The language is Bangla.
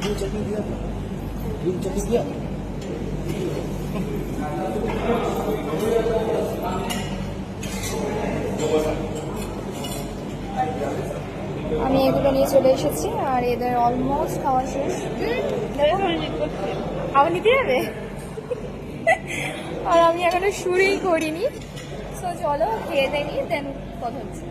ग्रीन चटनी दिया था, ग्रीन चटनी दिया। আমি এগুলো নিয়ে চলে এসেছি আর এদের অলমোস্ট খাওয়া শেষ। আবার নিতে যাবে? আর আমি এখনো শুরুই করিনি। সো চলো খেয়ে দেখি, দেন কথা হচ্ছে।